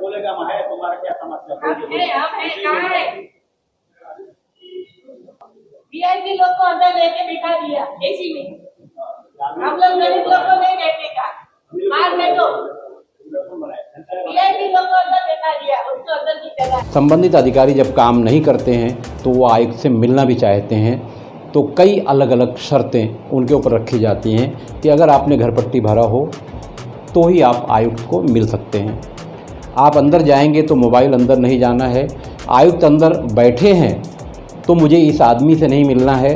बोलेगा है तुम्हारा क्या समस्या? हम है कहाँ है? वीआईपी लोग को अंदर लेके बिठा दिया एसी में। हम लोग गरीब लोग को नहीं बैठने का, बाहर बैठो। वीआईपी लोग को अंदर बिठा दिया, उसको अंदर की जगह। संबंधित अधिकारी जब काम नहीं करते हैं तो वो आयुक्त से मिलना भी चाहते हैं, तो कई अलग अलग शर्तें उनके ऊपर रखी जाती हैं कि अगर आपने घर पट्टी भरा हो तो ही आप आयुक्त को मिल सकते हैं। आप अंदर जाएंगे तो मोबाइल अंदर नहीं जाना है। आयुक्त अंदर बैठे हैं तो मुझे इस आदमी से नहीं मिलना है।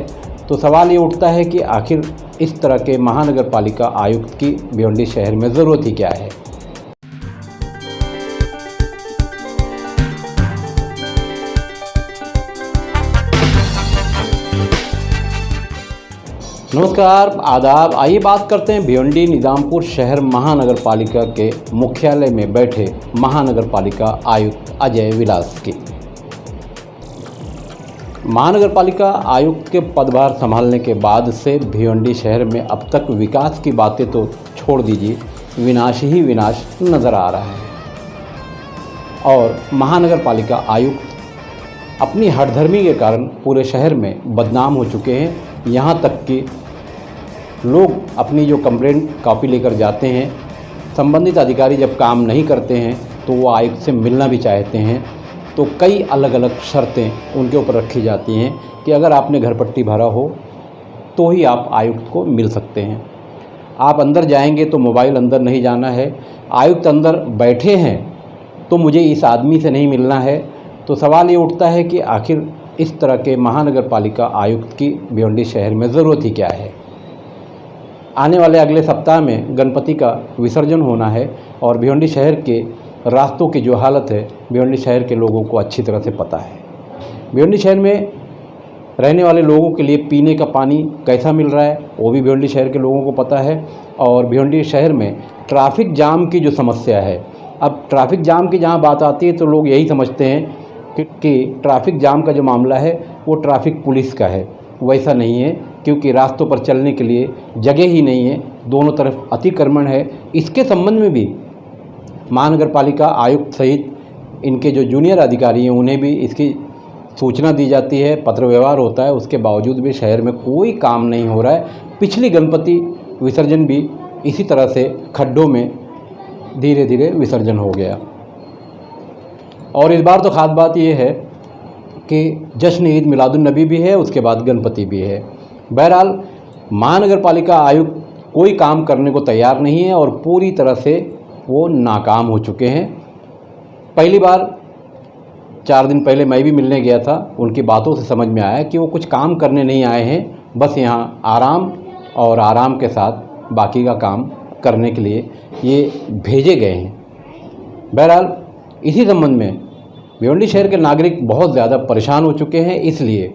तो सवाल ये उठता है कि आखिर इस तरह के महानगर पालिका आयुक्त की भिवंडी शहर में ज़रूरत ही क्या है। नमस्कार, आदाब। आइए बात करते हैं भिवंडी निजामपुर शहर महानगर पालिका के मुख्यालय में बैठे महानगर पालिका आयुक्त अजय विलास की। महानगर पालिका आयुक्त के पदभार संभालने के बाद से भिवंडी शहर में अब तक विकास की बातें तो छोड़ दीजिए, विनाश ही विनाश नज़र आ रहा है। और महानगर पालिका आयुक्त अपनी हठधर्मी के कारण पूरे शहर में बदनाम हो चुके हैं। यहाँ तक कि लोग अपनी जो कंप्लेंट कॉपी लेकर जाते हैं, संबंधित अधिकारी जब काम नहीं करते हैं तो वो आयुक्त से मिलना भी चाहते हैं। तो कई अलग अलग शर्तें उनके ऊपर रखी जाती हैं कि अगर आपने घर पट्टी भरा हो तो ही आप आयुक्त को मिल सकते हैं। आप अंदर जाएंगे तो मोबाइल अंदर नहीं जाना है। आयुक्त अंदर बैठे हैं तो मुझे इस आदमी से नहीं मिलना है। तो सवाल ये उठता है कि आखिर इस तरह के महानगर पालिका आयुक्त की भिवंडी शहर में ज़रूरत ही क्या है। आने वाले अगले सप्ताह में गणपति का विसर्जन होना है और भिवंडी शहर के रास्तों की जो हालत है भिवंडी शहर के लोगों को अच्छी तरह से पता है। भिवंडी शहर में रहने वाले लोगों के लिए पीने का पानी कैसा मिल रहा है वो भी भिवंडी शहर के लोगों को पता है। और भिवंडी शहर में ट्रैफिक जाम की जो समस्या है, अब ट्रैफिक जाम की जहाँ बात आती है तो लोग यही समझते हैं कि ट्रैफिक जाम का जो मामला है वो ट्रैफिक पुलिस का है। वैसा नहीं है, क्योंकि रास्तों पर चलने के लिए जगह ही नहीं है, दोनों तरफ अतिक्रमण है। इसके संबंध में भी महानगर पालिका आयुक्त सहित इनके जो जूनियर अधिकारी हैं उन्हें भी इसकी सूचना दी जाती है, पत्र व्यवहार होता है। उसके बावजूद भी शहर में कोई काम नहीं हो रहा है। पिछली गणपति विसर्जन भी इसी तरह से खड्डों में धीरे धीरे विसर्जन हो गया। और इस बार तो ख़ास बात यह है कि जश्न ईद मिलादुन्नबी भी है, उसके बाद गणपति भी है। बहरहाल महानगर पालिका आयुक्त कोई काम करने को तैयार नहीं है और पूरी तरह से वो नाकाम हो चुके हैं। पहली बार 4 दिन पहले मैं भी मिलने गया था, उनकी बातों से समझ में आया कि वो कुछ काम करने नहीं आए हैं, बस यहाँ आराम और आराम के साथ बाकी का काम करने के लिए ये भेजे गए हैं। बहरहाल इसी संबंध में भिवंडी शहर के नागरिक बहुत ज़्यादा परेशान हो चुके हैं। इसलिए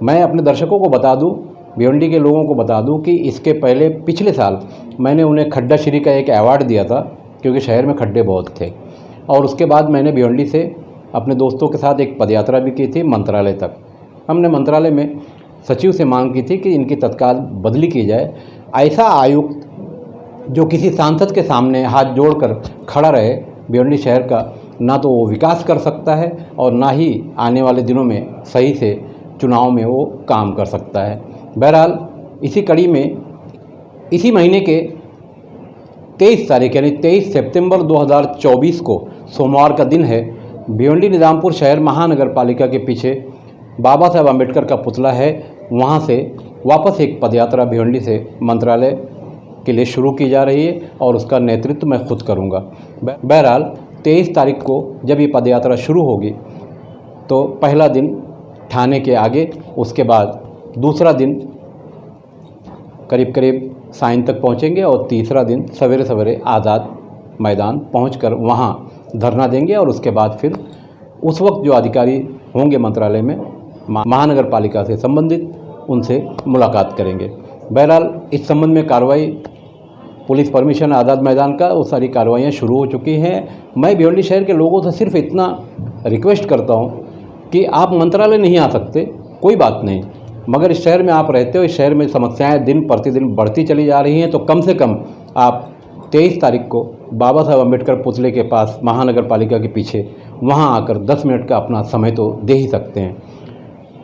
मैं अपने दर्शकों को बता दूं, भिवंडी के लोगों को बता दूं कि इसके पहले पिछले साल मैंने उन्हें खड्डा श्री का एक अवार्ड दिया था, क्योंकि शहर में खड्डे बहुत थे। और उसके बाद मैंने भिवंडी से अपने दोस्तों के साथ एक पदयात्रा भी की थी मंत्रालय तक। हमने मंत्रालय में सचिव से मांग की थी कि इनकी तत्काल बदली की जाए। ऐसा आयुक्त जो किसी सांसद के सामने हाथ जोड़कर खड़ा रहे भिवंडी शहर का, ना तो वो विकास कर सकता है और ना ही आने वाले दिनों में सही से चुनाव में वो काम कर सकता है। बहरहाल इसी कड़ी में इसी महीने के 23 तारीख यानी 23 सितंबर 2024 को सोमवार का दिन है। भिवंडी निजामपुर शहर महानगर पालिका के पीछे बाबा साहब अम्बेडकर का पुतला है, वहाँ से वापस एक पदयात्रा भिवंडी से मंत्रालय के लिए शुरू की जा रही है और उसका नेतृत्व मैं खुद करूँगा। बहरहाल 23 तारीख को जब ये पदयात्रा शुरू होगी तो पहला दिन थाने के आगे, उसके बाद दूसरा दिन करीब करीब साइन तक पहुंचेंगे और तीसरा दिन सवेरे सवेरे आज़ाद मैदान पहुंचकर वहां धरना देंगे। और उसके बाद फिर उस वक्त जो अधिकारी होंगे मंत्रालय में महानगर पालिका से संबंधित, उनसे मुलाकात करेंगे। बहरहाल इस संबंध में कार्रवाई, पुलिस परमिशन आज़ाद मैदान का, वो सारी कार्रवाइयाँ शुरू हो चुकी हैं। मैं भिवंडी शहर के लोगों से सिर्फ इतना रिक्वेस्ट करता हूँ कि आप मंत्रालय नहीं आ सकते, कोई बात नहीं, मगर इस शहर में आप रहते हो, इस शहर में समस्याएं दिन प्रतिदिन बढ़ती चली जा रही हैं, तो कम से कम आप 23 तारीख को बाबा साहब अम्बेडकर पुतले के पास महानगर पालिका के पीछे वहाँ आकर 10 मिनट का अपना समय तो दे ही सकते हैं।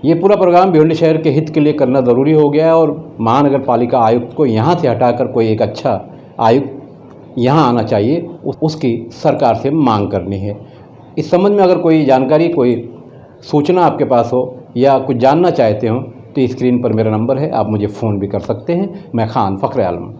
ये पूरा प्रोग्राम भिवंडी शहर के हित के लिए करना ज़रूरी हो गया है और महानगर पालिका आयुक्त को यहाँ से हटाकर कोई एक अच्छा आयुक्त यहाँ आना चाहिए, उसकी सरकार से मांग करनी है। इस संबंध में अगर कोई जानकारी, कोई सूचना आपके पास हो या कुछ जानना चाहते हो तो स्क्रीन पर मेरा नंबर है, आप मुझे फ़ोन भी कर सकते हैं। मैं खान फ़ख्र आलम।